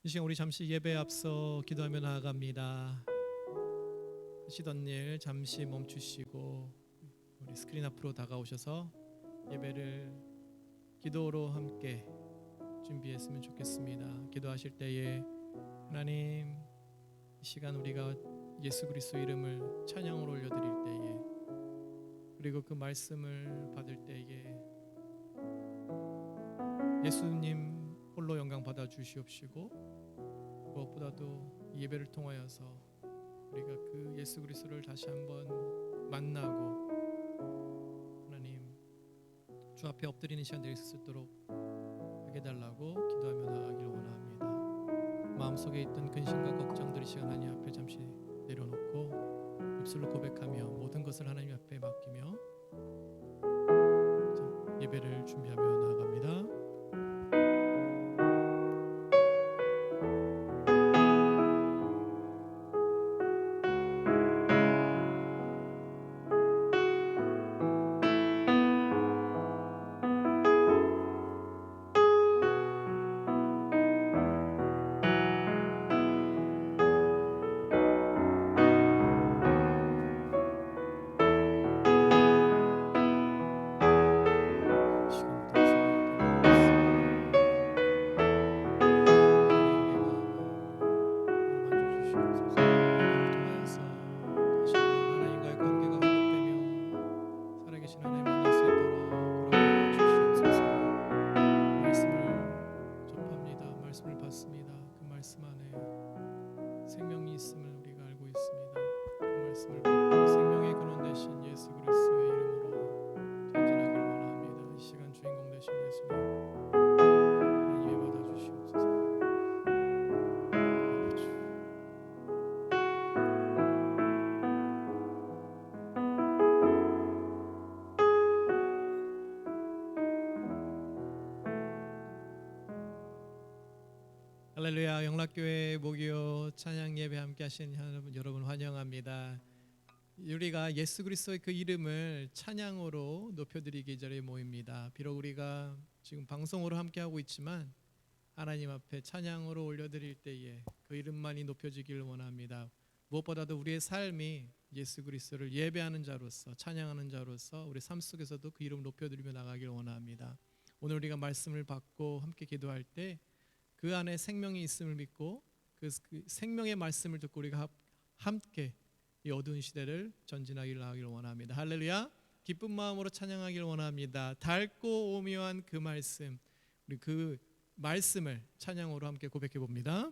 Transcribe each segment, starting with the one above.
이 시간 우리 잠시 예배에 앞서 기도하며 나아갑니다. 하시던 일 잠시 멈추시고 우리 스크린 앞으로 다가오셔서 예배를 기도로 함께 준비했으면 좋겠습니다. 기도하실 때에 하나님, 이 시간 우리가 예수 그리스도 이름을 찬양으로 올려드릴 때에, 그리고 그 말씀을 받을 때에 예수님 홀로 영광 받아 주시옵시고, 무엇보다도 이 예배를 통하여서 우리가 그 예수 그리스도를 다시 한번 만나고 하나님 주 앞에 엎드리는 시간 될 수 있도록 하게 달라고 기도하며 나아가기를 원합니다. 마음속에 있던 근심과 걱정들이 시간 하나님 앞에 잠시 내려놓고 입술로 고백하며 모든 것을 하나님 앞에 맡기며 예배를 준비하며 나아갑니다. 생명이 있음을 우리가 알고 있습니다. 그 말씀을 받고 생명의 근원 되신 예수 그리스도의 이름으로 전진하기를 원합니다. 이 시간 주인공 되신 예수님, 하나님 예배 받아 주시옵소서. 할렐루야. 영락교회 목요 찬양 예배 함께 하신 여러분 환영합니다. 우리가 예수 그리스도의 그 이름을 찬양으로 높여드리기 이 자리에 모입니다. 비록 우리가 지금 방송으로 함께 하고 있지만 하나님 앞에 찬양으로 올려드릴 때에 그 이름만이 높여지기를 원합니다. 무엇보다도 우리의 삶이 예수 그리스도를 예배하는 자로서, 찬양하는 자로서 우리 삶 속에서도 그 이름을 높여드리며 나가기를 원합니다. 오늘 우리가 말씀을 받고 함께 기도할 때 그 안에 생명이 있음을 믿고 그 생명의 말씀을 듣고 우리가 함께 이 어두운 시대를 전진하기를 원합니다. 할렐루야. 기쁜 마음으로 찬양하기를 원합니다. 달고 오묘한 그 말씀, 우리 그 말씀을 찬양으로 함께 고백해 봅니다.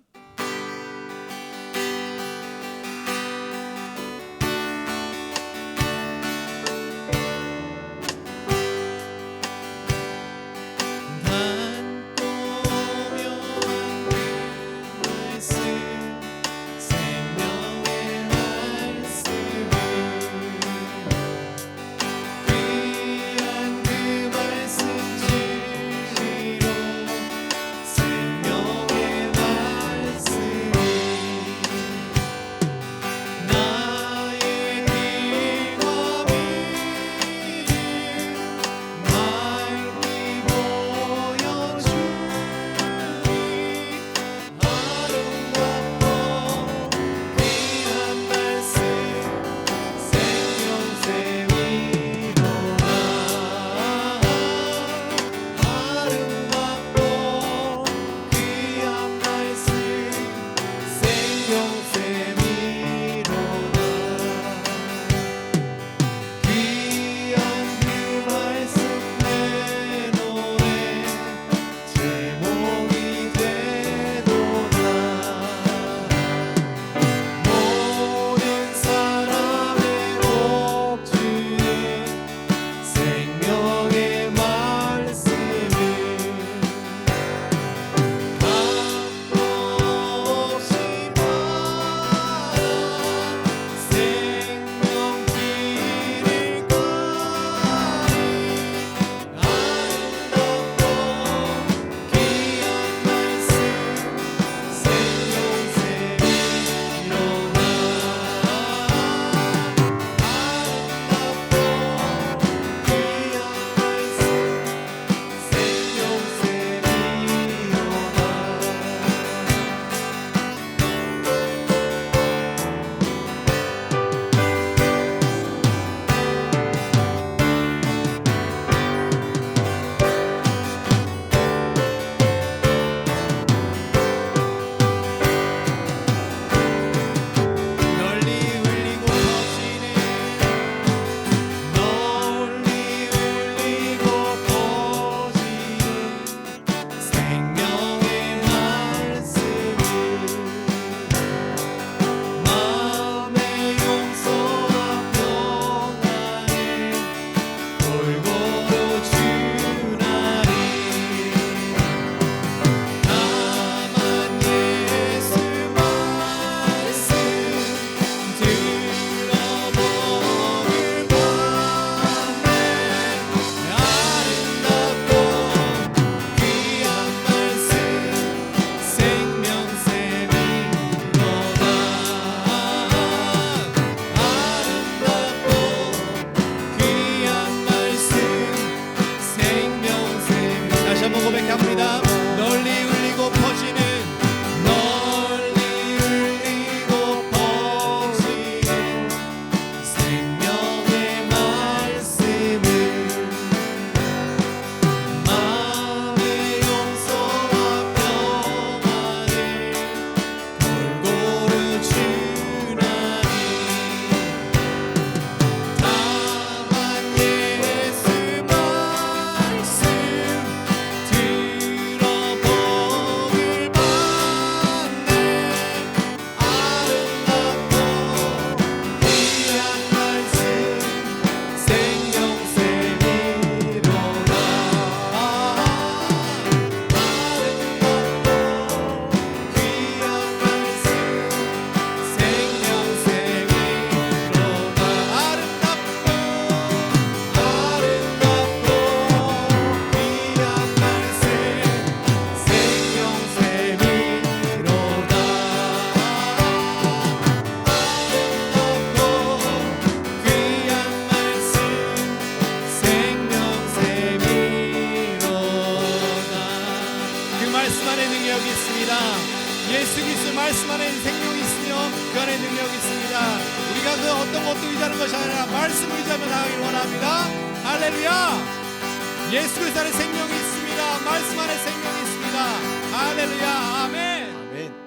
그 말씀 안에 능력이 있습니다. 예수 그리스도 말씀 안에 생명이 있으며 그 안에 능력이 있습니다. 우리가 그 어떤 것도 의지하는 것이 아니라 말씀을 의지하며 나가길 원합니다. 할렐루야. 예수 그리스도 안에 생명이 있습니다. 말씀 안에 생명이 있습니다. 할렐루야. 아멘. 아멘.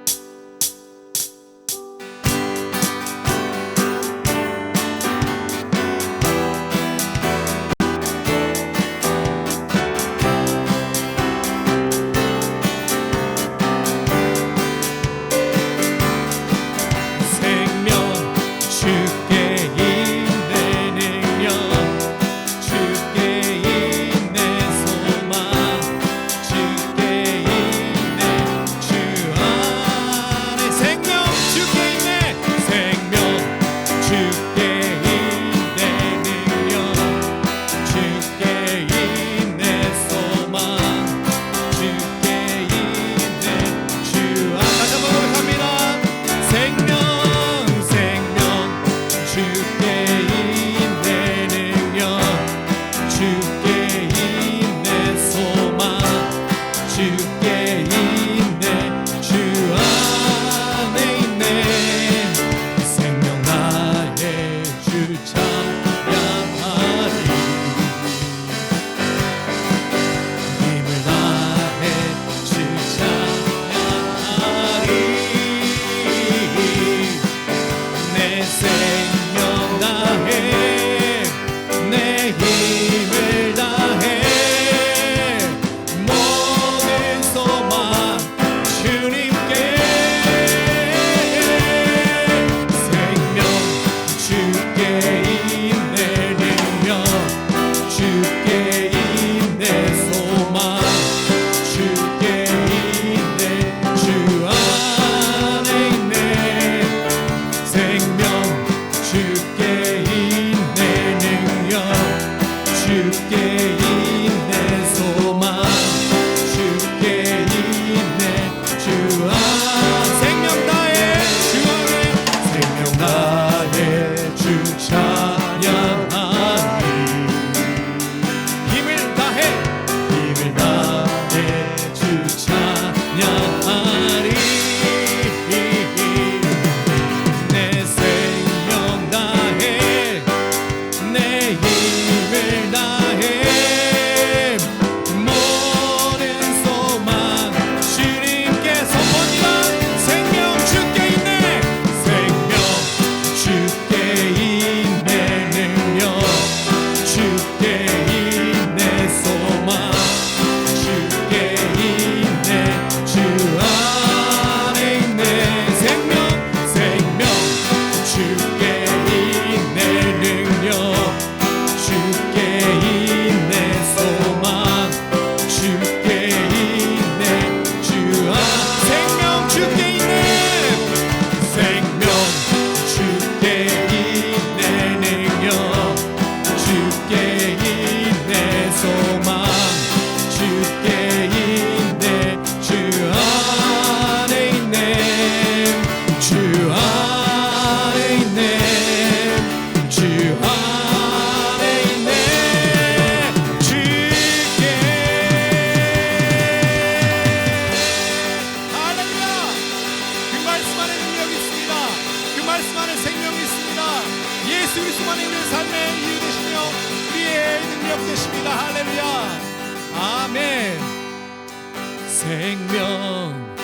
생명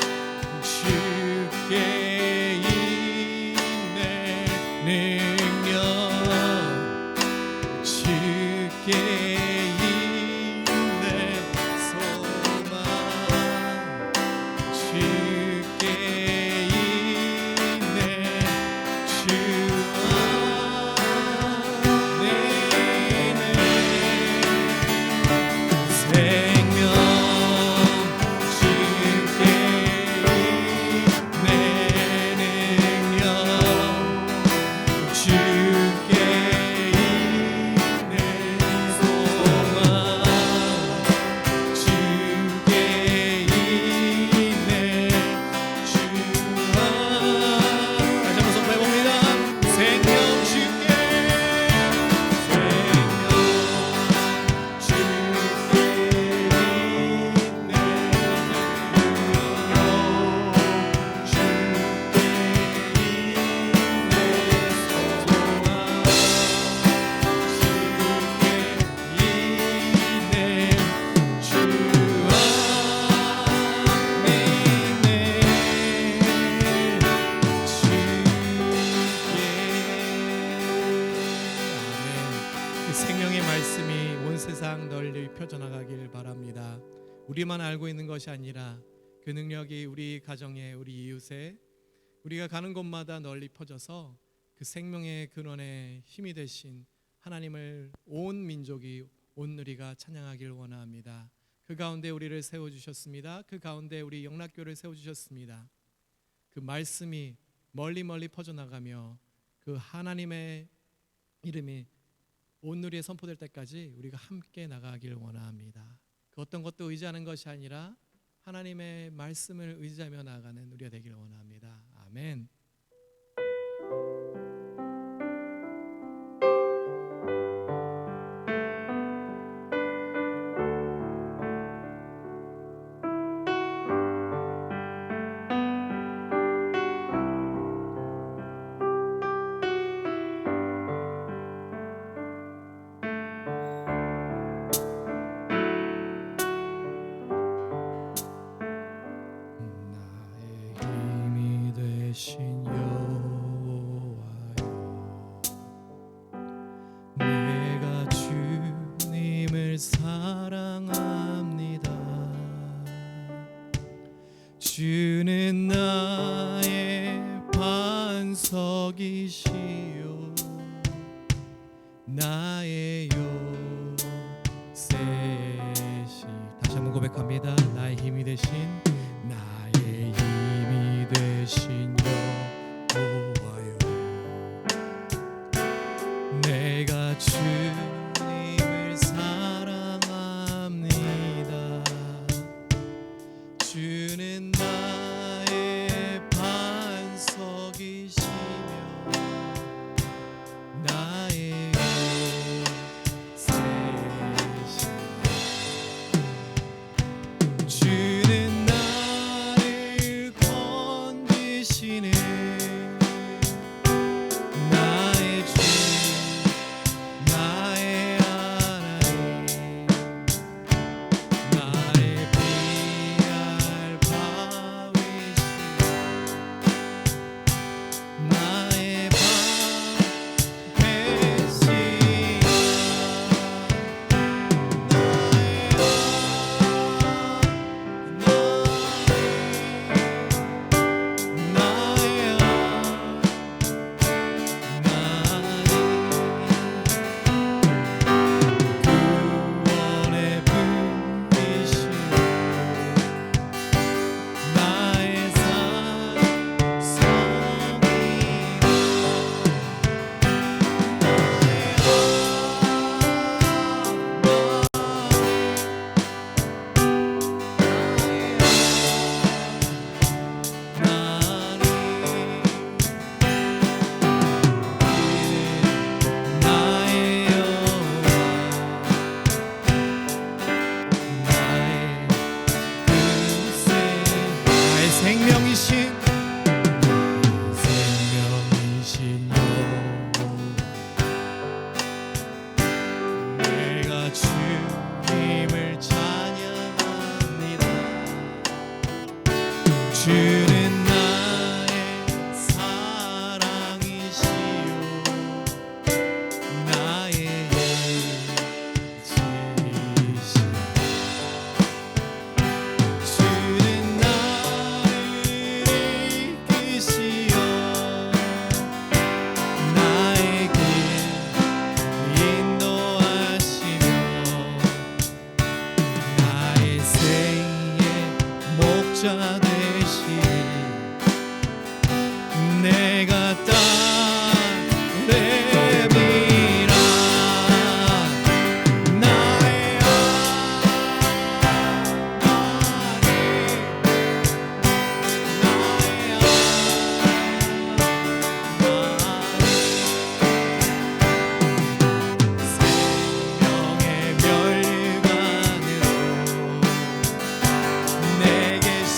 주께 있네 능력 주께 있네 소망 주께 있네 주 안에는 생명 주께 있네 펴져나가길 바랍니다. 우리만 알고 있는 것이 아니라 그 능력이 우리 가정에, 우리 이웃에, 우리가 가는 곳마다 널리 퍼져서 그 생명의 근원에 힘이 되신 하나님을 온 민족이, 온 누리가 찬양하길 원합니다. 그 가운데 우리를 세워주셨습니다. 그 가운데 우리 영락교를 세워주셨습니다. 그 말씀이 멀리 멀리 퍼져나가며 그 하나님의 이름이 온 누리에 선포될 때까지 우리가 함께 나가길 원합니다. 그 어떤 것도 의지하는 것이 아니라 하나님의 말씀을 의지하며 나아가는 우리가 되길 원합니다. 아멘. 신 여호와여, 내가 주님을 사랑합니다. 주는 나의 반석이시요 나의 요새시. 다시 한번 고백합니다. 나의 힘이 되신, 나의 힘이 되신 여호와여, 내가 주님을 사랑합니다. 주는 나의 반석이시며 나의 요새시. 주는 나를 건지시는 나의 주, 나의 하나님, 나의 피할 바위시여, 나의 방패시여, 구원의 분이시여, 나의 생명이신 내가 주님을 찬양합니다. 주는 나의 사랑이시요 나의 지시요. 주는 나를 이끄시어 나의 길 인도하시며 나의 생의 목자 되시니 내가 따르리라. 나의 생명의 멸관으로 내게 신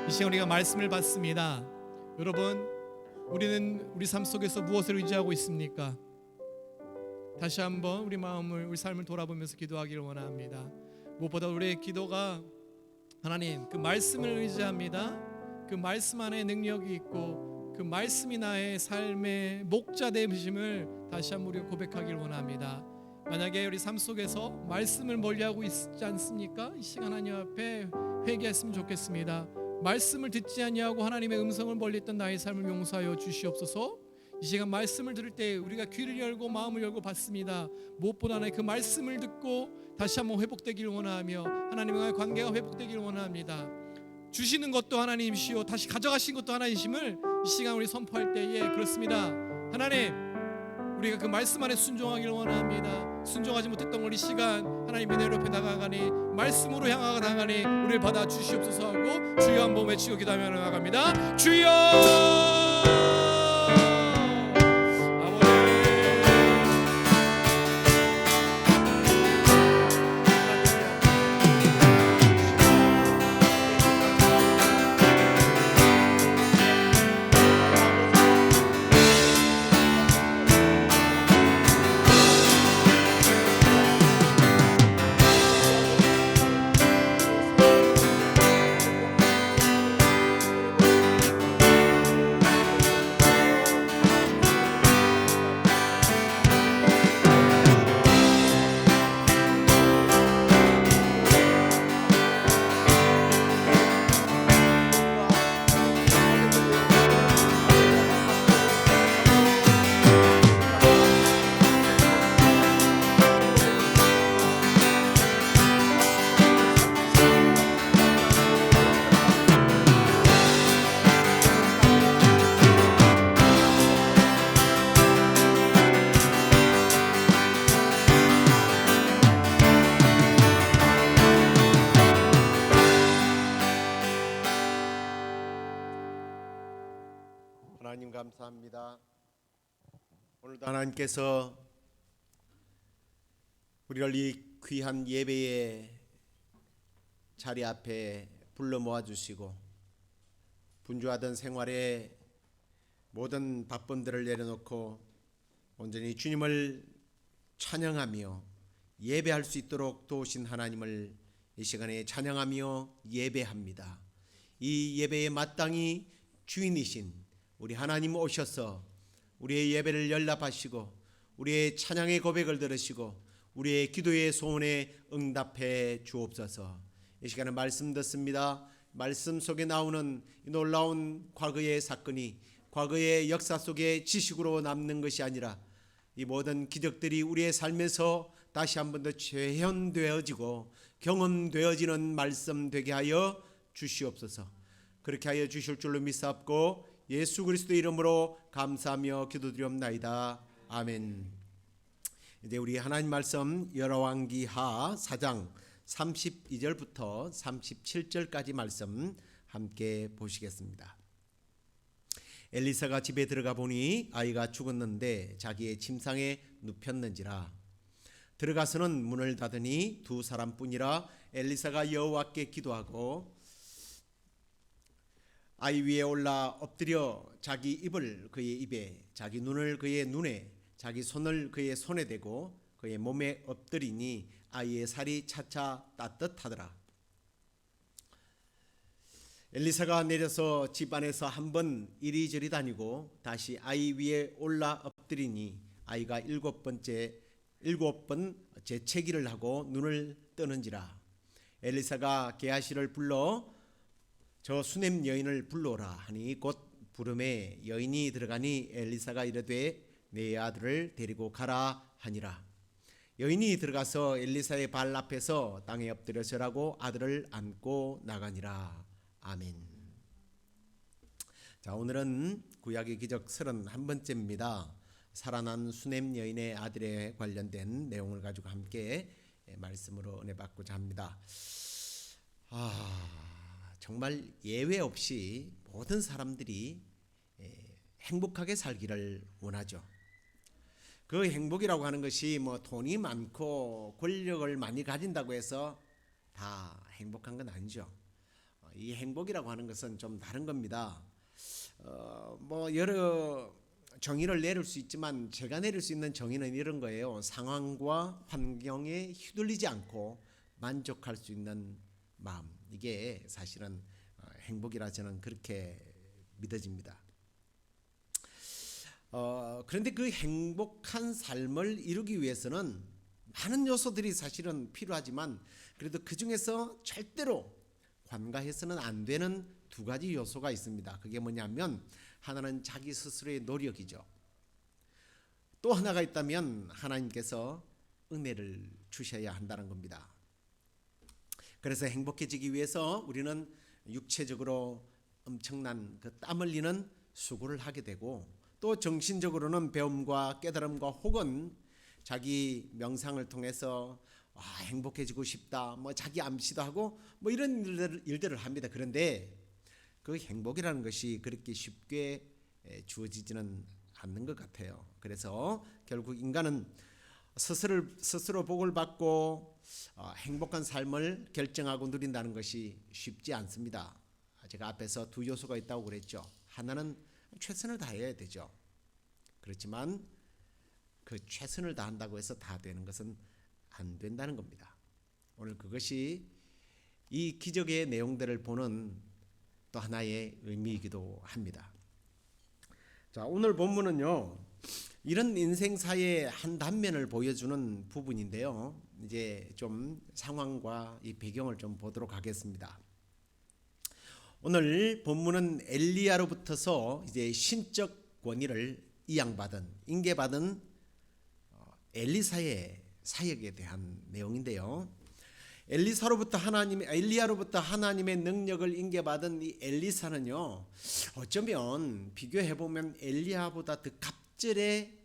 이 시간 우리가 말씀을 받습니다. 여러분, 우리는 우리 삶 속에서 무엇을 의지하고 있습니까? 다시 한번 우리 마음을, 우리 삶을 돌아보면서 기도하기를 원합니다. 무엇보다 우리의 기도가 하나님 그 말씀을 의지합니다. 그 말씀 안에 능력이 있고 그 말씀이 나의 삶의 목자 되심을 다시 한번 우리가 고백하기를 원합니다. 만약에 우리 삶 속에서 말씀을 멀리하고 있지 않습니까? 이 시간 하나님 앞에 회개했으면 좋겠습니다. 말씀을 듣지 아니하고 하나님의 음성을 멀리했던 나의 삶을 용서하여 주시옵소서. 이 시간 말씀을 들을 때 우리가 귀를 열고 마음을 열고 받습니다. 무엇보다 하나님 그 말씀을 듣고 다시 한번 회복되기를 원하며 하나님과의 관계가 회복되기를 원합니다. 주시는 것도 하나님이시오 다시 가져가신 것도 하나님이심을 이 시간 우리 선포할 때에 그렇습니다. 하나님, 우리가 그 말씀 안에 순종하기를 원합니다. 순종하지 못했던 우리 시간 하나님 은혜로 앞에 나가가니 말씀으로 향하가 나가니 우리를 받아 주시옵소서 하고 주여 한번 외치고 기도하며 나갑니다. 주여! 하나님 감사합니다. 오늘도 하나님께서 우리를 이 귀한 예배의 자리 앞에 불러 모아주시고 분주하던 생활에 모든 바쁨들을 내려놓고 온전히 주님을 찬양하며 예배할 수 있도록 도우신 하나님을 이 시간에 찬양하며 예배합니다. 이 예배에 마땅히 주인이신 우리 하나님 오셔서 우리의 예배를 연락하시고 우리의 찬양의 고백을 들으시고 우리의 기도의 소원에 응답해 주옵소서. 이 시간에 말씀 듣습니다. 말씀 속에 나오는 이 놀라운 과거의 사건이 과거의 역사 속에 지식으로 남는 것이 아니라 이 모든 기적들이 우리의 삶에서 다시 한 번 더 재현되어지고 경험되어지는 말씀 되게 하여 주시옵소서. 그렇게 하여 주실 줄로 믿사옵고 예수 그리스도 이름으로 감사하며 기도드리옵나이다. 아멘. 이제 우리 하나님 말씀 열왕기하 4장 32절부터 37절까지 말씀 함께 보시겠습니다. 엘리사가 집에 들어가 보니 아이가 죽었는데 자기의 침상에 눕혔는지라. 들어가서는 문을 닫으니 두 사람뿐이라. 엘리사가 여호와께 기도하고 아이 위에 올라 엎드려 자기 입을 그의 입에, 자기 눈을 그의 눈에, 자기 손을 그의 손에 대고 그의 몸에 엎드리니 아이의 살이 차차 따뜻하더라. 엘리사가 내려서 집 안에서 한번 이리저리 다니고 다시 아이 위에 올라 엎드리니 아이가 일곱 번 재채기를 하고 눈을 뜨는지라. 엘리사가 게하시를 불러 저 수넴 여인을 불러오라 하니 곧 부름에 여인이 들어가니 엘리사가 이르되 내 아들을 데리고 가라 하니라. 여인이 들어가서 엘리사의 발 앞에서 땅에 엎드려 절하고 아들을 안고 나가니라. 아멘. 자, 오늘은 구약의 기적 31번째입니다. 살아난 수넴 여인의 아들에 관련된 내용을 가지고 함께 말씀으로 은혜 받고자 합니다. 정말 예외 없이 모든 사람들이 행복하게 살기를 원하죠. 그 행복이라고 하는 것이 뭐 돈이 많고 권력을 많이 가진다고 해서 다 행복한 건 아니죠. 이 행복이라고 하는 것은 좀 다른 겁니다. 뭐 여러 정의를 내릴 수 있지만 제가 내릴 수 있는 정의는 이런 거예요. 상황과 환경에 휘둘리지 않고 만족할 수 있는 마음, 이게 사실은 행복이라 저는 그렇게 믿어집니다. 그런데 그 행복한 삶을 이루기 위해서는 많은 요소들이 사실은 필요하지만 그래도 그 중에서 절대로 관가해서는 안 되는 두 가지 요소가 있습니다. 그게 뭐냐면 하나는 자기 스스로의 노력이죠. 또 하나가 있다면 하나님께서 은혜를 주셔야 한다는 겁니다. 그래서 행복해지기 위해서 우리는 육체적으로 엄청난 그 땀 흘리는 수고를 하게 되고 또 정신적으로는 배움과 깨달음과 혹은 자기 명상을 통해서 행복해지고 싶다, 뭐 자기 암시도 하고 뭐 이런 일들을 합니다. 그런데 그 행복이라는 것이 그렇게 쉽게 주어지지는 않는 것 같아요. 그래서 결국 인간은 스스로 복을 받고 행복한 삶을 결정하고 누린다는 것이 쉽지 않습니다. 제가 앞에서 두 요소가 있다고 그랬죠. 하나는 최선을 다해야 되죠. 그렇지만 그 최선을 다한다고 해서 다 되는 것은 안 된다는 겁니다. 오늘 그것이 이 기적의 내용들을 보는 또 하나의 의미이기도 합니다. 자, 오늘 본문은요, 이런 인생사의 한 단면을 보여주는 부분인데요. 이제 좀 상황과 이 배경을 좀 보도록 하겠습니다. 오늘 본문은 엘리야로부터서 이제 신적 권위를 인계받은 엘리사의 사역에 대한 내용인데요. 엘리야로부터 하나님의 능력을 인계받은 이 엘리사는요, 어쩌면 비교해 보면 엘리야보다 더 갑절의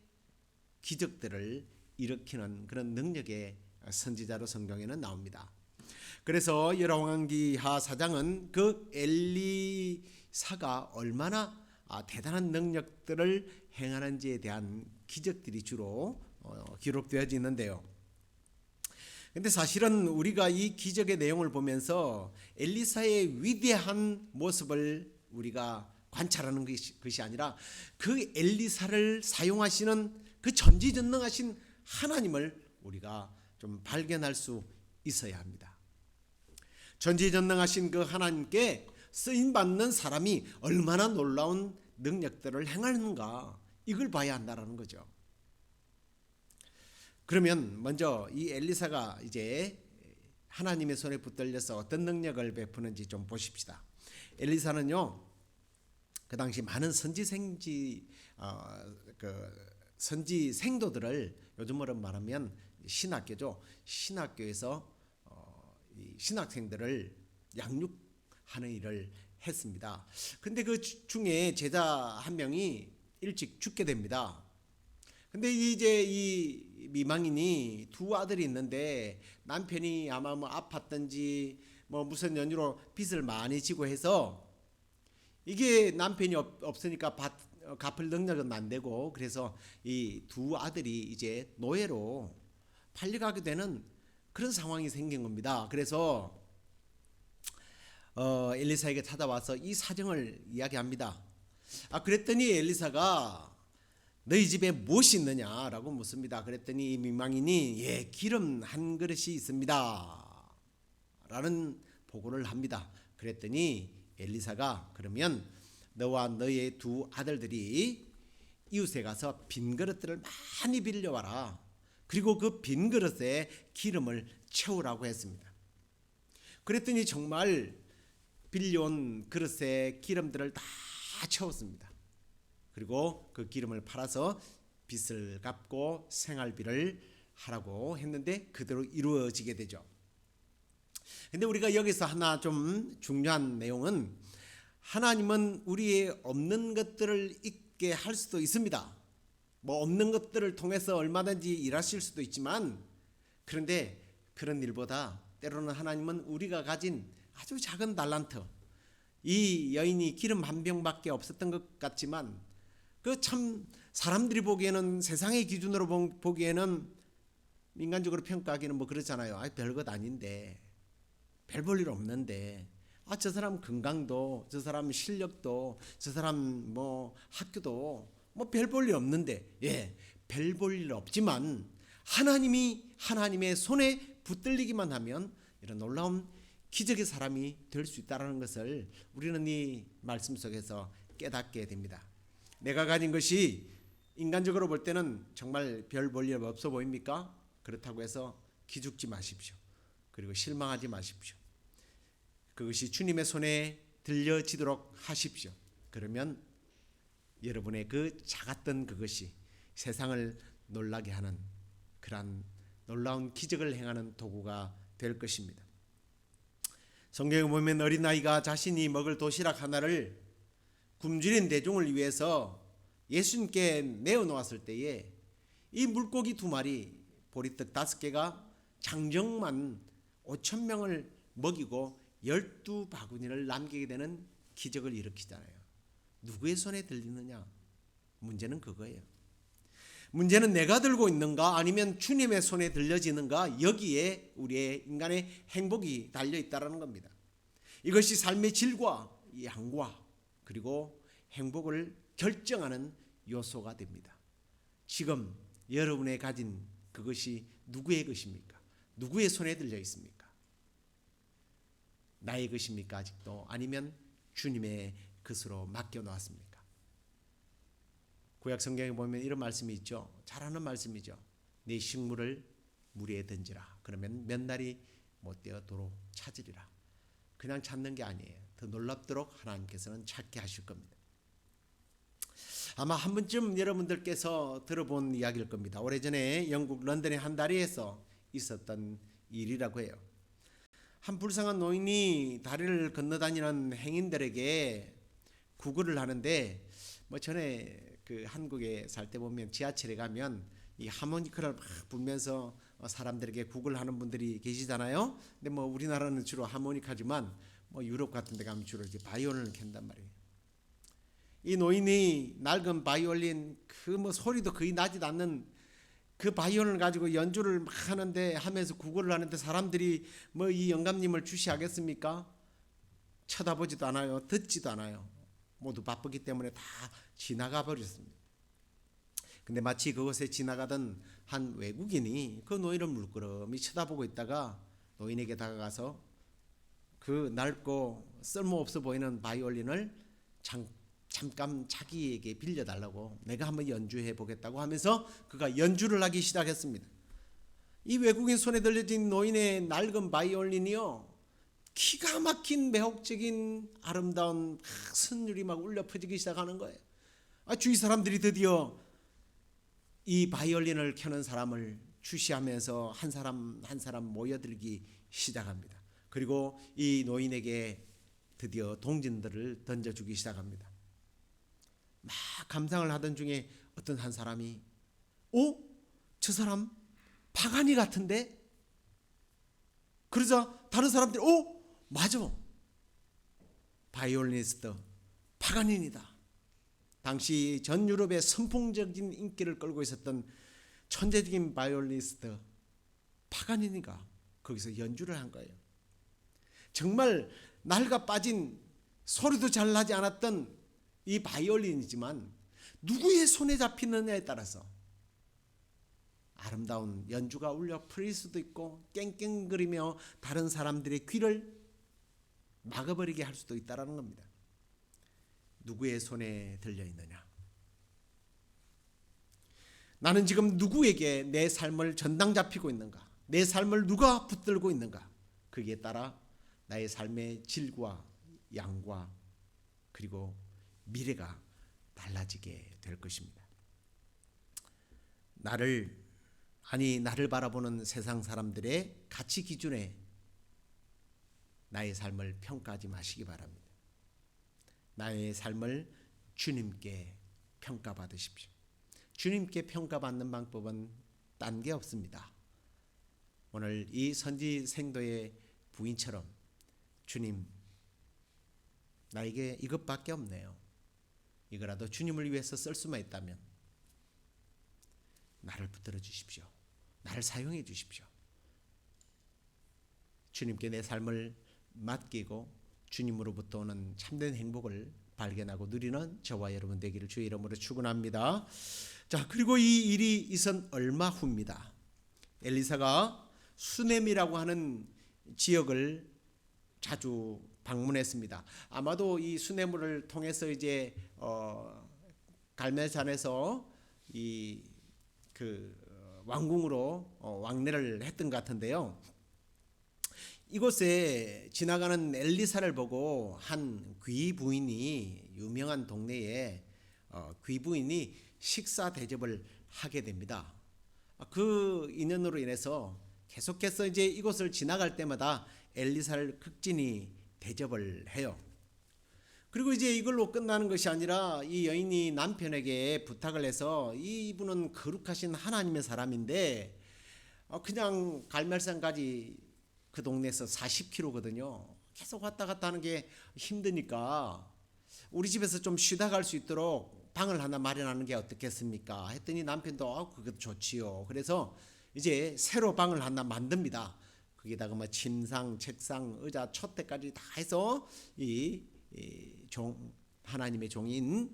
기적들을 일으키는 그런 능력의 선지자로 성경에는 나옵니다. 그래서 열왕기하 4장은 그 엘리사가 얼마나 대단한 능력들을 행하는지에 대한 기적들이 주로 기록되어져 있는데요. 근데 사실은 우리가 이 기적의 내용을 보면서 엘리사의 위대한 모습을 우리가 관찰하는 것이 아니라 그 엘리사를 사용하시는 그 전지전능하신 하나님을 우리가 좀 발견할 수 있어야 합니다. 전지전능하신 그 하나님께 쓰임받는 사람이 얼마나 놀라운 능력들을 행하는가, 이걸 봐야 한다는 거죠. 그러면 먼저 이 엘리사가 이제 하나님의 손에 붙들려서 어떤 능력을 베푸는지 좀 보십시다. 엘리사는요, 그 당시 많은 선지 생도들을, 요즘으로 말하면 신학교죠. 신학교에서 이 신학생들을 양육하는 일을 했습니다. 근데 그 중에 제자 한 명이 일찍 죽게 됩니다. 근데 이제 이 미망인이 두 아들이 있는데 남편이 아마 뭐 아팠든지 뭐 무슨 연유로 빚을 많이 지고 해서 이게 남편이 없으니까 갚을 능력은 안 되고, 그래서 이 두 아들이 이제 노예로 팔려가게 되는 그런 상황이 생긴 겁니다. 그래서 엘리사에게 찾아와서 이 사정을 이야기합니다. 그랬더니 엘리사가 너희 집에 무엇이 있느냐라고 묻습니다. 그랬더니 이 민망인이 기름 한 그릇이 있습니다 라는 보고를 합니다. 그랬더니 엘리사가 그러면 너와 너의 두 아들들이 이웃에 가서 빈 그릇들을 많이 빌려와라. 그리고 그 빈 그릇에 기름을 채우라고 했습니다. 그랬더니 정말 빌려온 그릇에 기름들을 다 채웠습니다. 그리고 그 기름을 팔아서 빚을 갚고 생활비를 하라고 했는데 그대로 이루어지게 되죠. 근데 우리가 여기서 하나 좀 중요한 내용은, 하나님은 우리의 없는 것들을 있게 할 수도 있습니다. 뭐 없는 것들을 통해서 얼마든지 일하실 수도 있지만, 그런데 그런 일보다 때로는 하나님은 우리가 가진 아주 작은 달란트, 이 여인이 기름 한 병밖에 없었던 것 같지만 그 참 사람들이 보기에는, 세상의 기준으로 보기에는, 인간적으로 평가하기는 뭐 그렇잖아요. 별것 아닌데, 별 볼 일 없는데 저 사람 건강도, 저 사람 실력도, 저 사람 뭐 학교도 뭐 별 볼 일 없는데, 별 볼 일 없지만 하나님이 하나님의 손에 붙들리기만 하면 이런 놀라운 기적의 사람이 될 수 있다는 것을 우리는 이 말씀 속에서 깨닫게 됩니다. 내가 가진 것이 인간적으로 볼 때는 정말 별 볼 일 없어 보입니까? 그렇다고 해서 기죽지 마십시오. 그리고 실망하지 마십시오. 그것이 주님의 손에 들려지도록 하십시오. 그러면 여러분의 그 작았던 그것이 세상을 놀라게 하는 그러한 놀라운 기적을 행하는 도구가 될 것입니다. 성경에 보면 어린아이가 자신이 먹을 도시락 하나를 굶주린 대중을 위해서 예수님께 내어놓았을 때에 이 물고기 2마리, 보리떡 5개가 장정만 5,000명을 먹이고 12바구니를 남기게 되는 기적을 일으키잖아요. 누구의 손에 들리느냐? 문제는 그거예요. 문제는 내가 들고 있는가 아니면 주님의 손에 들려지는가, 여기에 우리의 인간의 행복이 달려있다는 겁니다. 이것이 삶의 질과 양과 그리고 행복을 결정하는 요소가 됩니다. 지금 여러분의 가진 그것이 누구의 것입니까? 누구의 손에 들려 있습니까? 나의 것입니까? 아직도? 아니면 주님의 것으로 맡겨놓았습니까? 구약 성경에 보면 이런 말씀이 있죠. 잘 아는 말씀이죠. 네 식물을 물에 던지라. 그러면 몇 날이 못 되어 도로 찾으리라. 그냥 찾는 게 아니에요. 더 놀랍도록 하나님께서는 찾게 하실 겁니다. 아마 한 번쯤 여러분들께서 들어본 이야기일 겁니다. 오래전에 영국 런던의 한 다리에서 있었던 일이라고 해요. 한 불쌍한 노인이 다리를 건너다니는 행인들에게 구걸을 하는데, 뭐 전에 그 한국에 살 때 보면 지하철에 가면 이 하모니카를 막 불면서 사람들에게 구걸하는 분들이 계시잖아요. 근데 뭐 우리나라는 주로 하모니카지만 뭐 유럽 같은 데 가면 주로 이렇게 바이올린을 켠단 말이에요. 이 노인이 낡은 바이올린 그 뭐 소리도 거의 나지도 않는 그 바이올린을 가지고 연주를 막 하는데, 하면서 구걸을 하는데 사람들이 뭐 이 영감님을 주시하겠습니까? 쳐다보지도 않아요. 듣지도 않아요. 모두 바쁘기 때문에 다 지나가 버렸습니다. 근데 마치 그곳에 지나가던 한 외국인이 그 노인을 물끄러미 쳐다보고 있다가 노인에게 다가가서 그 낡고 쓸모없어 보이는 바이올린을 잠깐 자기에게 빌려달라고, 내가 한번 연주해 보겠다고 하면서 그가 연주를 하기 시작했습니다. 이 외국인 손에 들려진 노인의 낡은 바이올린이요, 기가 막힌 매혹적인 아름다운 선율이 막 울려 퍼지기 시작하는 거예요. 주위 사람들이 드디어 이 바이올린을 켜는 사람을 주시하면서 한 사람 한 사람 모여들기 시작합니다. 그리고 이 노인에게 드디어 동전들을 던져주기 시작합니다. 막 감상을 하던 중에 어떤 한 사람이 저 사람 파가니 같은데? 그러자 다른 사람들이 맞아, 바이올리니스트 파가니니다. 당시 전 유럽의 선풍적인 인기를 끌고 있었던 천재적인 바이올리니스트 파가니니가 거기서 연주를 한 거예요. 정말 낡아 빠진, 소리도 잘 나지 않았던 이 바이올린이지만 누구의 손에 잡히느냐에 따라서 아름다운 연주가 울려 퍼질 수도 있고 깽깽거리며 다른 사람들의 귀를 막아버리게 할 수도 있다는 겁니다. 누구의 손에 들려있느냐? 나는 지금 누구에게 내 삶을 전당 잡히고 있는가? 내 삶을 누가 붙들고 있는가? 거기에 따라 나의 삶의 질과 양과 그리고 미래가 달라지게 될 것입니다. 나를 바라보는 세상 사람들의 가치 기준에 나의 삶을 평가하지 마시기 바랍니다. 나의 삶을 주님께 평가받으십시오. 주님께 평가받는 방법은 딴 게 없습니다. 오늘 이 선지 생도의 부인처럼 주님, 나에게 이것밖에 없네요. 이거라도 주님을 위해서 쓸 수만 있다면 나를 붙들어 주십시오. 나를 사용해 주십시오. 주님께 내 삶을 맡기고 주님으로부터 오는 참된 행복을 발견하고 누리는 저와 여러분 되기를 주의 이름으로 축원합니다. 자, 그리고 이 일이 있은 얼마 후입니다. 엘리사가 수넴이라고 하는 지역을 자주 방문했습니다. 아마도 이 수넴을 통해서 이제 갈멜산에서 이 왕궁으로 왕래를 했던 것 같은데요. 이곳에 지나가는 엘리사를 보고 한 귀부인이, 유명한 동네에 귀부인이 식사 대접을 하게 됩니다. 그 인연으로 인해서 계속해서 이제 이곳을 지나갈 때마다 엘리사를 극진히 대접을 해요. 그리고 이제 이걸로 끝나는 것이 아니라 이 여인이 남편에게 부탁을 해서, 이분은 거룩하신 하나님의 사람인데 그냥 갈멜산까지 그 동네에서 40km거든요. 계속 왔다 갔다 하는 게 힘드니까 우리 집에서 좀 쉬다 갈 수 있도록 방을 하나 마련하는 게 어떻겠습니까? 했더니 남편도 그것도 좋지요. 그래서 이제 새로 방을 하나 만듭니다. 거기다가 뭐 침상, 책상, 의자, 촛대까지 다 해서 하나님의 종인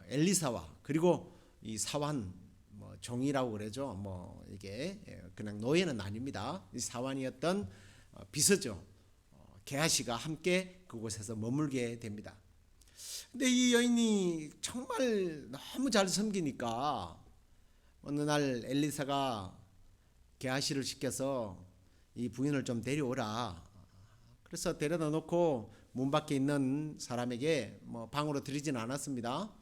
엘리사와, 그리고 이 사환, 뭐 종이라고 그러죠. 뭐 이게 그냥 노예는 아닙니다. 이 사환이었던 비서죠. 게하시가 함께 그곳에서 머물게 됩니다. 근데 이 여인이 정말 너무 잘 섬기니까 어느 날 엘리사가 게하시를 시켜서 이 부인을 좀 데려오라. 그래서 데려다 놓고 문 밖에 있는 사람에게 뭐 방으로 들이지는 않았습니다.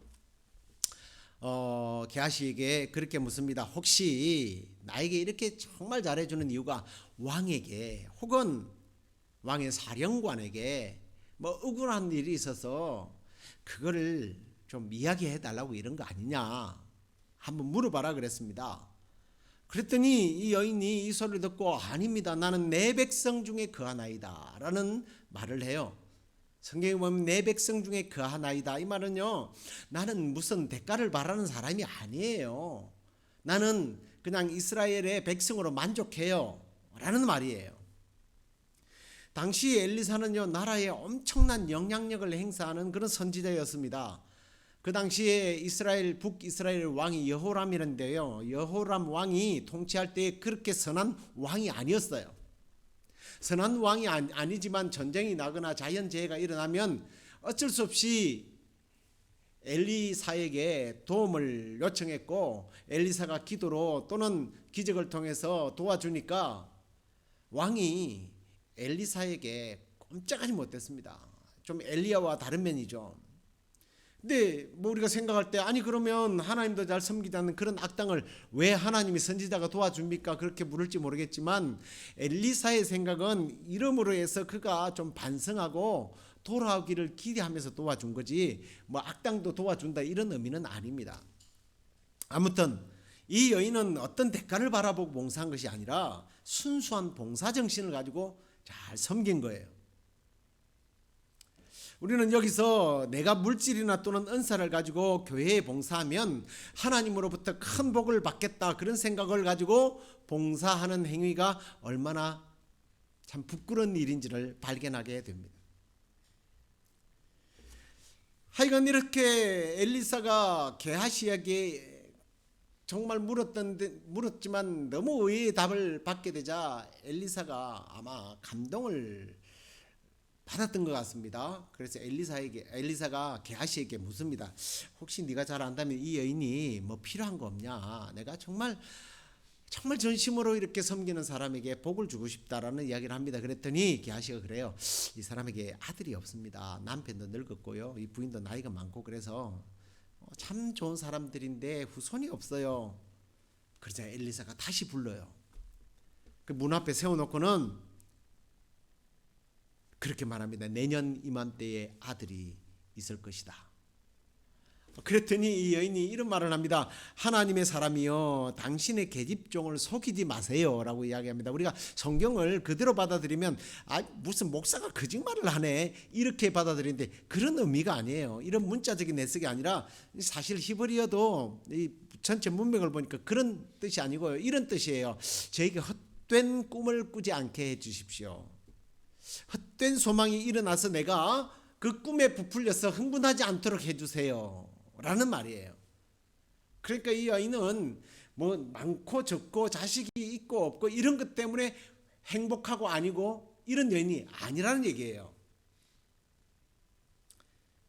게하시에게 그렇게 묻습니다. 혹시 나에게 이렇게 정말 잘해주는 이유가 왕에게 혹은 왕의 사령관에게 뭐 억울한 일이 있어서 그거를 좀 이야기해 달라고 이런 거 아니냐, 한번 물어봐라 그랬습니다. 그랬더니 이 여인이 이 소리를 듣고 아닙니다, 나는 내 백성 중에 거하나이다 라는 말을 해요. 성경에 보면 내 백성 중에 거하나이다, 이 말은요, 나는 무슨 대가를 바라는 사람이 아니에요. 나는 그냥 이스라엘의 백성으로 만족해요 라는 말이에요. 당시 엘리사는요, 나라에 엄청난 영향력을 행사하는 그런 선지자였습니다. 그 당시에 이스라엘, 북이스라엘 왕이 여호람이었는데요, 여호람 왕이 통치할 때 그렇게 선한 왕이 아니었어요. 선한 왕이 아니지만 전쟁이 나거나 자연재해가 일어나면 어쩔 수 없이 엘리사에게 도움을 요청했고, 엘리사가 기도로 또는 기적을 통해서 도와주니까 왕이 엘리사에게 꼼짝하지 못했습니다. 좀 엘리야와 다른 면이죠. 근데 뭐 우리가 생각할 때, 아니 그러면 하나님도 잘 섬기지 않는 그런 악당을 왜 하나님이 선지자가 도와줍니까? 그렇게 물을지 모르겠지만 엘리사의 생각은 이름으로 해서 그가 좀 반성하고 돌아오기를 기대하면서 도와준 거지, 뭐 악당도 도와준다 이런 의미는 아닙니다. 아무튼 이 여인은 어떤 대가를 바라보고 봉사한 것이 아니라 순수한 봉사정신을 가지고 잘 섬긴 거예요. 우리는 여기서 내가 물질이나 또는 은사를 가지고 교회에 봉사하면 하나님으로부터 큰 복을 받겠다, 그런 생각을 가지고 봉사하는 행위가 얼마나 참 부끄러운 일인지를 발견하게 됩니다. 하여간 이렇게 엘리사가 게하시에게 정말 물었지만 너무 의외의 답을 받게 되자 엘리사가 아마 감동을 받았던 것 같습니다. 그래서 엘리사가 게하시에게 묻습니다. 혹시 네가 잘 안다면 이 여인이 뭐 필요한 거 없냐? 내가 정말 전심으로 이렇게 섬기는 사람에게 복을 주고 싶다라는 이야기를 합니다. 그랬더니 게하시가 그래요. 이 사람에게 아들이 없습니다. 남편도 늙었고요, 이 부인도 나이가 많고 그래서 참 좋은 사람들인데 후손이 없어요. 그러자 엘리사가 다시 불러요. 그 문 앞에 세워놓고는 그렇게 말합니다. 내년 이맘때에 아들이 있을 것이다. 그랬더니 이 여인이 이런 말을 합니다. 하나님의 사람이여, 당신의 계집종을 속이지 마세요 라고 이야기합니다. 우리가 성경을 그대로 받아들이면 무슨 목사가 거짓말을 하네 이렇게 받아들이는데 그런 의미가 아니에요. 이런 문자적인 해석이 아니라 사실 히브리어도 이 전체 문맥을 보니까 그런 뜻이 아니고요, 이런 뜻이에요. 저에게 헛된 꿈을 꾸지 않게 해 주십시오. 헛된 소망이 일어나서 내가 그 꿈에 부풀려서 흥분하지 않도록 해주세요 라는 말이에요. 그러니까 이 아이는 뭐 많고 적고 자식이 있고 없고 이런 것 때문에 행복하고 아니고 이런 여인이 아니라는 얘기예요.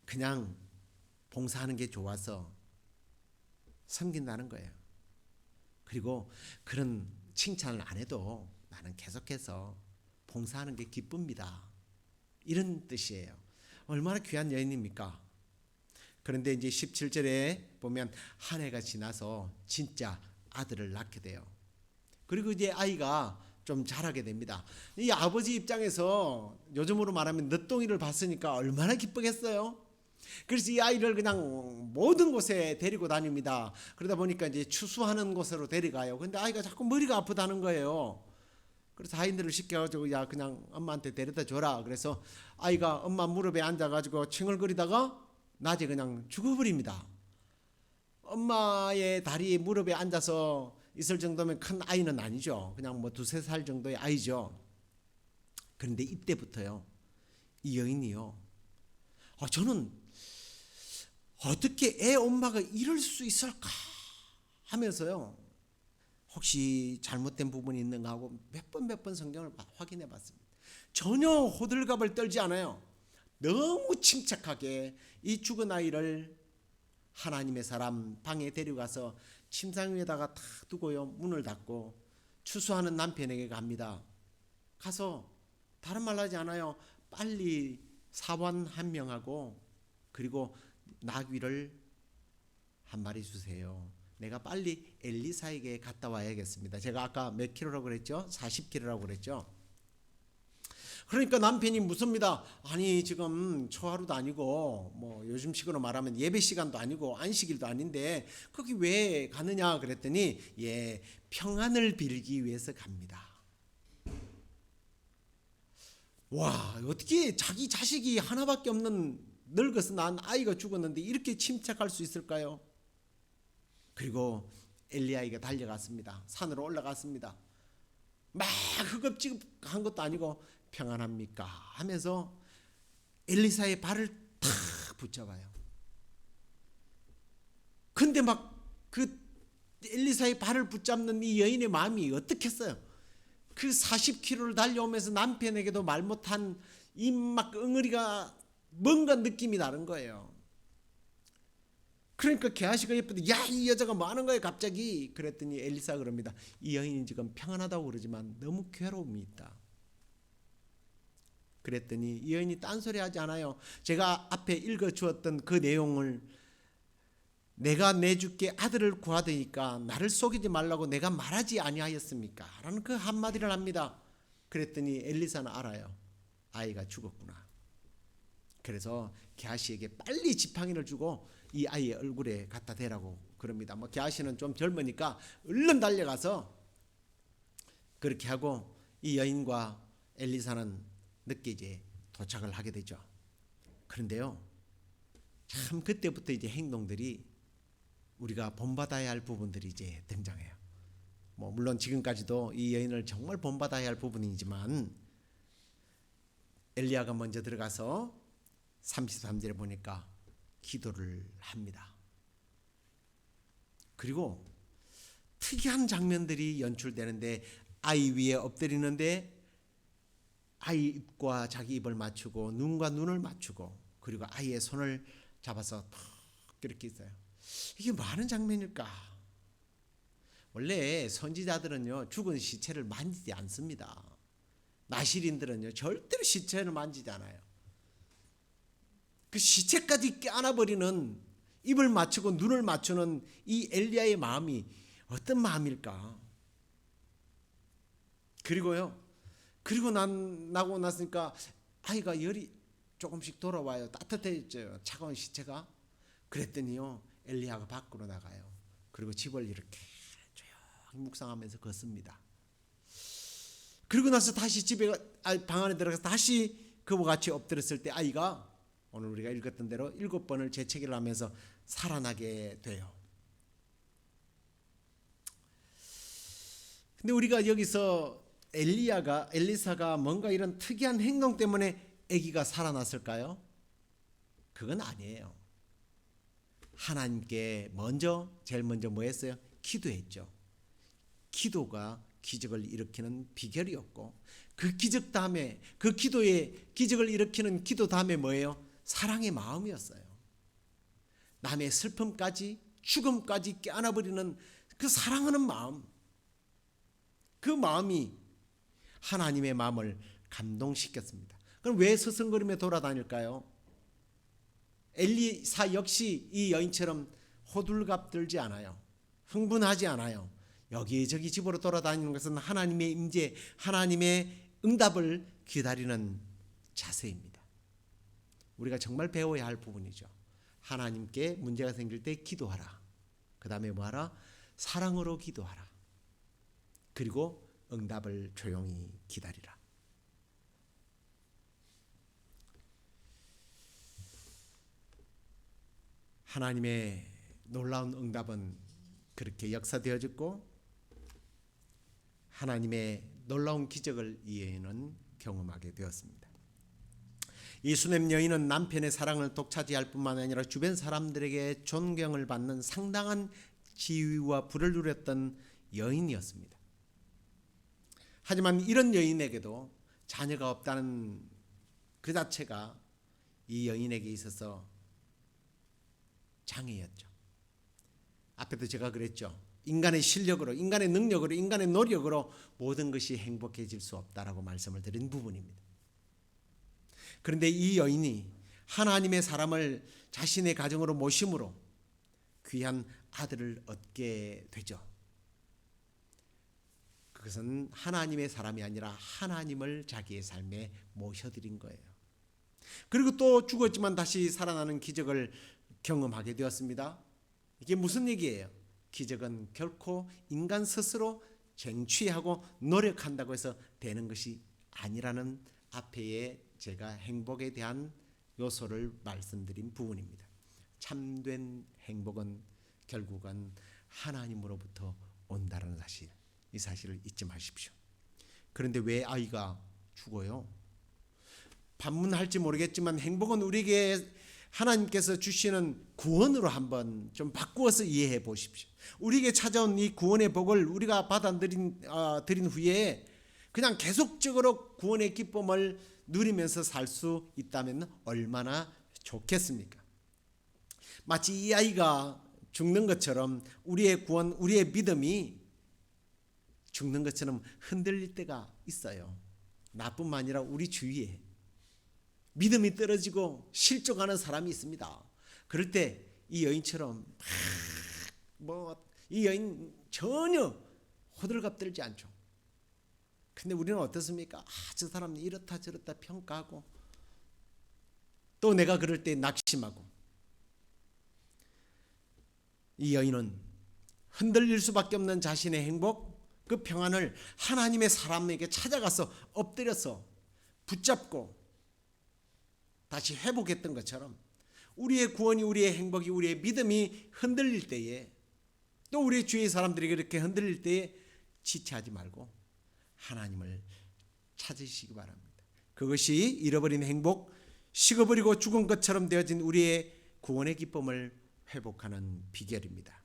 그냥 봉사하는 게 좋아서 섬긴다는 거예요. 그리고 그런 칭찬을 안 해도 나는 계속해서 봉사하는 게 기쁩니다. 이런 뜻이에요. 얼마나 귀한 여인입니까? 그런데 이제 17절에 보면 한 해가 지나서 진짜 아들을 낳게 돼요. 그리고 이제 아이가 좀 자라게 됩니다. 이 아버지 입장에서 요즘으로 말하면 늦둥이를 봤으니까 얼마나 기쁘겠어요. 그래서 이 아이를 그냥 모든 곳에 데리고 다닙니다. 그러다 보니까 이제 추수하는 곳으로 데려가요. 근데 아이가 자꾸 머리가 아프다는 거예요. 그래서 하인들을 시켜가지고 야 그냥 엄마한테 데려다 줘라. 그래서 아이가 엄마 무릎에 앉아가지고 칭얼거리다가 낮에 그냥 죽어버립니다. 엄마의 다리 무릎에 앉아서 있을 정도면 큰 아이는 아니죠. 그냥 뭐 2-3살 정도의 아이죠. 그런데 이때부터요 이 여인이요 저는 어떻게 애 엄마가 이럴 수 있을까 하면서요 혹시 잘못된 부분이 있는가 하고 몇 번 성경을 확인해 봤습니다. 전혀 호들갑을 떨지 않아요. 너무 침착하게 이 죽은 아이를 하나님의 사람 방에 데려가서 침상 위에다가 탁 두고요 문을 닫고 추수하는 남편에게 갑니다. 가서 다른 말 하지 않아요. 빨리 사원 한 명하고 그리고 나귀를 한 마리 주세요. 내가 빨리 엘리사에게 갔다 와야겠습니다. 제가 아까 몇 킬로라고 그랬죠? 40킬로라고 그랬죠? 그러니까 남편이 묻습니다. 아니 지금 초하루도 아니고 뭐 요즘식으로 말하면 예배 시간도 아니고 안식일도 아닌데 거기 왜 가느냐 그랬더니 예 평안을 빌기 위해서 갑니다. 와 어떻게 자기 자식이 하나밖에 없는 늙어서 난 아이가 죽었는데 이렇게 침착할 수 있을까요? 그리고 엘리야가 달려갔습니다. 산으로 올라갔습니다. 막 허겁지겁한 것도 아니고 평안합니까? 하면서 엘리사의 발을 탁 붙잡아요. 근데 막 그 엘리사의 발을 붙잡는 이 여인의 마음이 어떻겠어요? 그 40km를 달려오면서 남편에게도 말 못한 이 막 응어리가 뭔가 느낌이 다른 거예요. 그러니까 게하시가 예쁘다. 야, 이 여자가 뭐 하는 거예요 갑자기? 그랬더니 엘리사가 그럽니다. 이 여인이 지금 평안하다고 그러지만 너무 괴로움이 있다. 그랬더니 이 여인이 딴소리 하지 않아요. 제가 앞에 읽어주었던 그 내용을 내가 내주께 아들을 구하되니까 나를 속이지 말라고 내가 말하지 아니하였습니까? 라는 그 한마디를 합니다. 그랬더니 엘리사는 알아요. 아이가 죽었구나. 그래서 게하시에게 빨리 지팡이를 주고 이 아이의 얼굴에 갖다 대라고 그럽니다. 뭐 게하시는 좀 젊으니까 얼른 달려가서 그렇게 하고 이 여인과 엘리사는 늦게 이제 도착을 하게 되죠. 그런데요, 참 그때부터 이제 행동들이 우리가 본받아야 할 부분들이 이제 등장해요. 뭐 물론 지금까지도 이 여인을 정말 본받아야 할 부분이지만 엘리야가 먼저 들어가서 33절에 보니까 기도를 합니다. 그리고 특이한 장면들이 연출되는데 아이 위에 엎드리는데 아이 입과 자기 입을 맞추고 눈과 눈을 맞추고 그리고 아이의 손을 잡아서 탁 그렇게 있어요. 이게 많은 장면일까? 원래 선지자들은요 죽은 시체를 만지지 않습니다. 나실인들은요 절대로 시체를 만지지 않아요. 그 시체까지 껴안아버리는 입을 맞추고 눈을 맞추는 이 엘리야의 마음이 어떤 마음일까? 그리고요 그리고 나고 났으니까 아이가 열이 조금씩 돌아와요. 따뜻해졌죠. 차가운 시체가. 그랬더니요 엘리야가 밖으로 나가요. 그리고 집을 이렇게 조용히 묵상하면서 걷습니다. 그리고 나서 다시 집에 방 안에 들어가서 다시 그와 같이 엎드렸을 때 아이가 오늘 우리가 읽었던 대로 7번을 재채기를 하면서 살아나게 돼요. 근데 우리가 여기서 엘리사가 뭔가 이런 특이한 행동 때문에 아기가 살아났을까요? 그건 아니에요. 하나님께 제일 먼저 뭐 했어요? 기도했죠. 기도가 기적을 일으키는 비결이었고, 그 기적 다음에, 그 기적을 일으키는 기도 다음에 뭐예요? 사랑의 마음이었어요. 남의 슬픔까지 죽음까지 껴안아버리는 그 사랑하는 마음, 그 마음이 하나님의 마음을 감동시켰습니다. 그럼 왜 서성거리며 돌아다닐까요? 엘리사 역시 이 여인처럼 호들갑 들지 않아요. 흥분하지 않아요. 여기저기 집으로 돌아다니는 것은 하나님의 임재, 하나님의 응답을 기다리는 자세입니다. 우리가 정말 배워야 할 부분이죠. 하나님께 문제가 생길 때 기도하라. 그 다음에 뭐하라? 사랑으로 기도하라. 그리고 응답을 조용히 기다리라. 하나님의 놀라운 응답은 그렇게 역사되어졌고, 하나님의 놀라운 기적을 이 여인은 경험하게 되었습니다. 이 수넴 여인은 남편의 사랑을 독차지할 뿐만 아니라 주변 사람들에게 존경을 받는 상당한 지위와 부를 누렸던 여인이었습니다. 하지만 이런 여인에게도 자녀가 없다는 그 자체가 이 여인에게 있어서 장애였죠. 앞에도 제가 그랬죠. 인간의 실력으로, 인간의 능력으로, 인간의 노력으로 모든 것이 행복해질 수 없다라고 말씀을 드린 부분입니다. 그런데 이 여인이 하나님의 사람을 자신의 가정으로 모심으로 귀한 아들을 얻게 되죠. 그것은 하나님의 사람이 아니라 하나님을 자기의 삶에 모셔드린 거예요. 그리고 또 죽었지만 다시 살아나는 기적을 경험하게 되었습니다. 이게 무슨 얘기예요? 기적은 결코 인간 스스로 쟁취하고 노력한다고 해서 되는 것이 아니라는 앞에 제가 행복에 대한 요소를 말씀드린 부분입니다. 참된 행복은 결국은 하나님으로부터 온다는 사실, 이 사실을 잊지 마십시오. 그런데 왜 아이가 죽어요? 반문할지 모르겠지만 행복은 우리에게 하나님께서 주시는 구원으로 한번 좀 바꾸어서 이해해 보십시오. 우리에게 찾아온 이 구원의 복을 우리가 받아들인 후에 그냥 계속적으로 구원의 기쁨을 누리면서 살 수 있다면 얼마나 좋겠습니까? 마치 이 아이가 죽는 것처럼 우리의 구원, 우리의 믿음이 죽는 것처럼 흔들릴 때가 있어요. 나뿐만 아니라 우리 주위에 믿음이 떨어지고 실족하는 사람이 있습니다. 그럴 때 이 여인처럼 이 여인 전혀 호들갑 떨지 않죠. 근데 우리는 어떻습니까? 저 사람이 이렇다 저렇다 평가하고 또 내가 그럴 때 낙심하고. 이 여인은 흔들릴 수밖에 없는 자신의 행복, 그 평안을 하나님의 사람에게 찾아가서 엎드려서 붙잡고 다시 회복했던 것처럼 우리의 구원이, 우리의 행복이, 우리의 믿음이 흔들릴 때에, 또 우리 주위의 사람들이 그렇게 흔들릴 때에 지체하지 말고 하나님을 찾으시기 바랍니다. 그것이 잃어버린 행복, 식어버리고 죽은 것처럼 되어진 우리의 구원의 기쁨을 회복하는 비결입니다.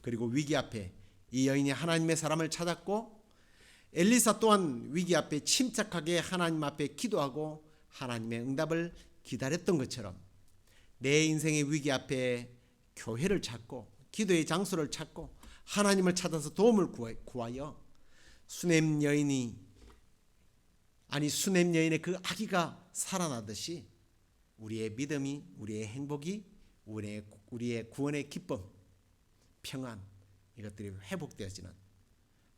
그리고 위기 앞에 이 여인이 하나님의 사람을 찾았고, 엘리사 또한 위기 앞에 침착하게 하나님 앞에 기도하고 하나님의 응답을 기다렸던 것처럼 내 인생의 위기 앞에 교회를 찾고 기도의 장소를 찾고 하나님을 찾아서 도움을 구하여 수넴 여인의 그 아기가 살아나듯이 우리의 믿음이, 우리의 행복이, 우리의 구원의 기쁨, 평안, 이것들이 회복되어지는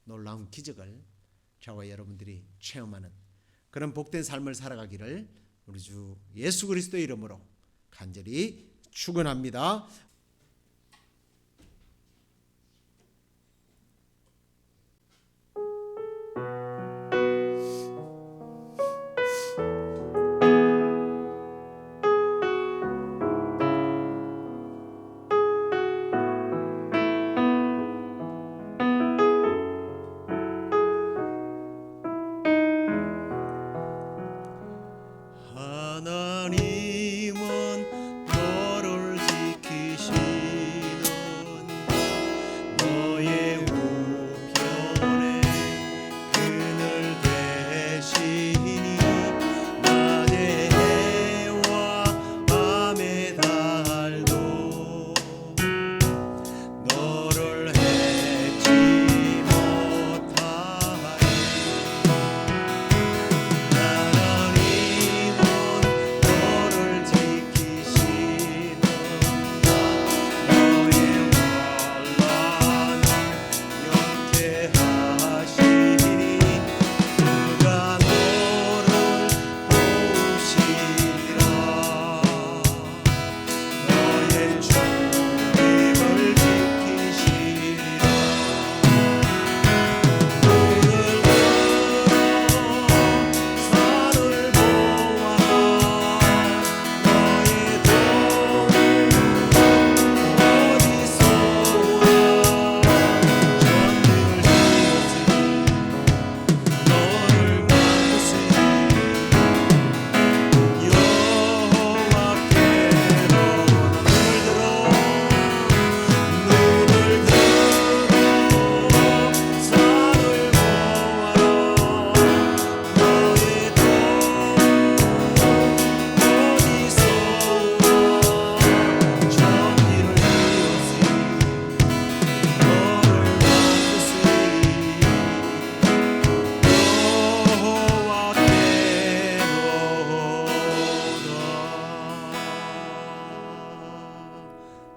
놀라운 기적을 저와 여러분들이 체험하는 그런 복된 삶을 살아가기를 우리 주 예수 그리스도의 이름으로 간절히 축원합니다.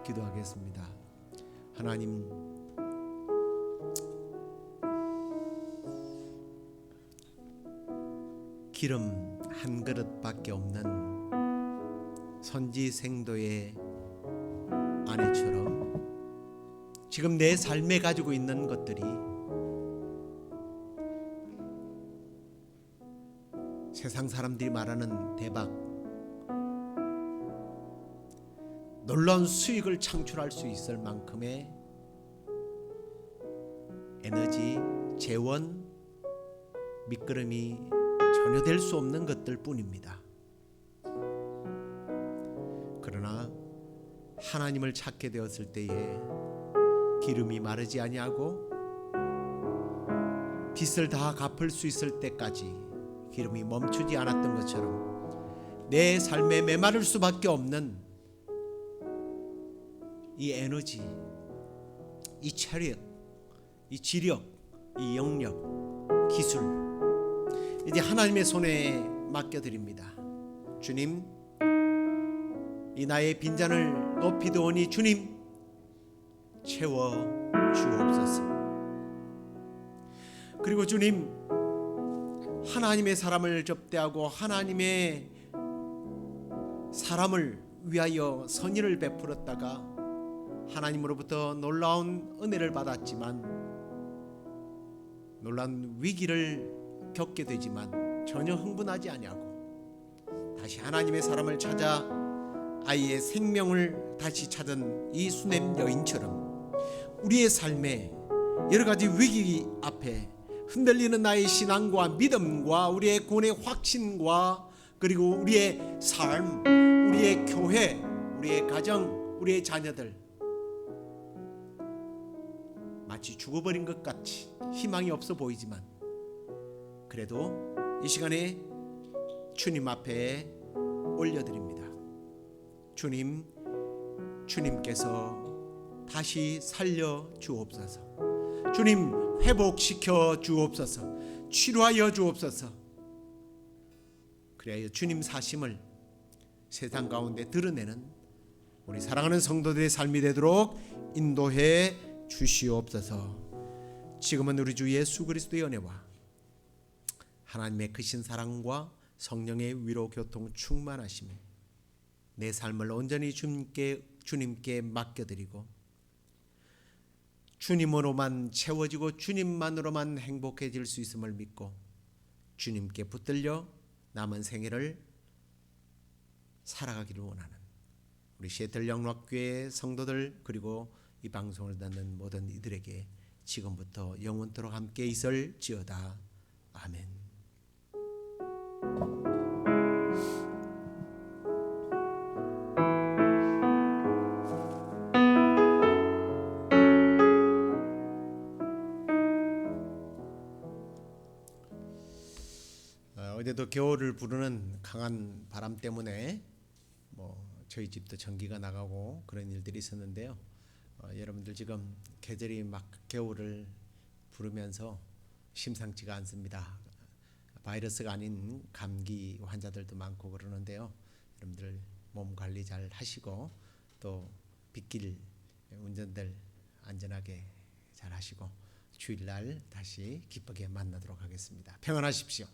기도하겠습니다. 하나님, 기름 한 그릇밖에 없는 선지생도의 아내처럼 지금 내 삶에 가지고 있는 것들이 세상 사람들이 말하는 대박, 놀라운 수익을 창출할 수 있을 만큼의 에너지, 재원, 밑거름이 전혀 될 수 없는 것들 뿐입니다. 그러나 하나님을 찾게 되었을 때에 기름이 마르지 아니하고 빚을 다 갚을 수 있을 때까지 기름이 멈추지 않았던 것처럼 내 삶에 메마를 수밖에 없는 이 에너지, 이 체력, 이 지력, 이 영역, 기술, 이제 하나님의 손에 맡겨드립니다. 주님, 이 나의 빈잔을 높이더오니 주님 채워 주옵소서. 그리고 주님, 하나님의 사람을 접대하고 하나님의 사람을 위하여 선의를 베풀었다가 하나님으로부터 놀라운 은혜를 받았지만 놀라운 위기를 겪게 되지만 전혀 흥분하지 아니하고 다시 하나님의 사람을 찾아 아이의 생명을 다시 찾은 이 수넴 여인처럼 우리의 삶에 여러 가지 위기 앞에 흔들리는 나의 신앙과 믿음과 우리의 구원의 확신과 그리고 우리의 삶, 우리의 교회, 우리의 가정, 우리의 자녀들 마치 죽어버린 것 같이 희망이 없어 보이지만 그래도 이 시간에 주님 앞에 올려드립니다. 주님, 주님께서 다시 살려 주옵소서. 주님, 회복시켜 주옵소서. 치료하여 주옵소서. 그래야 주님 사심을 세상 가운데 드러내는 우리 사랑하는 성도들의 삶이 되도록 인도해 주시옵소서. 지금은 우리 주 예수 그리스도의 은혜와 하나님의 크신 사랑과 성령의 위로 교통 충만하심이 내 삶을 온전히 주님께 맡겨드리고 주님으로만 채워지고 주님만으로만 행복해질 수 있음을 믿고 주님께 붙들려 남은 생애를 살아가기를 원하는 우리 시애틀 영락교회 성도들 그리고 이 방송을 듣는 모든 이들에게 지금부터 영원토록 함께 있을지어다. 아멘. 어제도 겨울을 부르는 강한 바람 때문에 저희 집도 전기가 나가고 그런 일들이 있었는데요. 여러분들 지금 계절이 막 겨울을 부르면서 심상치가 않습니다. 바이러스가 아닌 감기 환자들도 많고 그러는데요. 여러분들 몸 관리 잘 하시고 또 빗길 운전들 안전하게 잘 하시고 주일날 다시 기쁘게 만나도록 하겠습니다. 평안하십시오.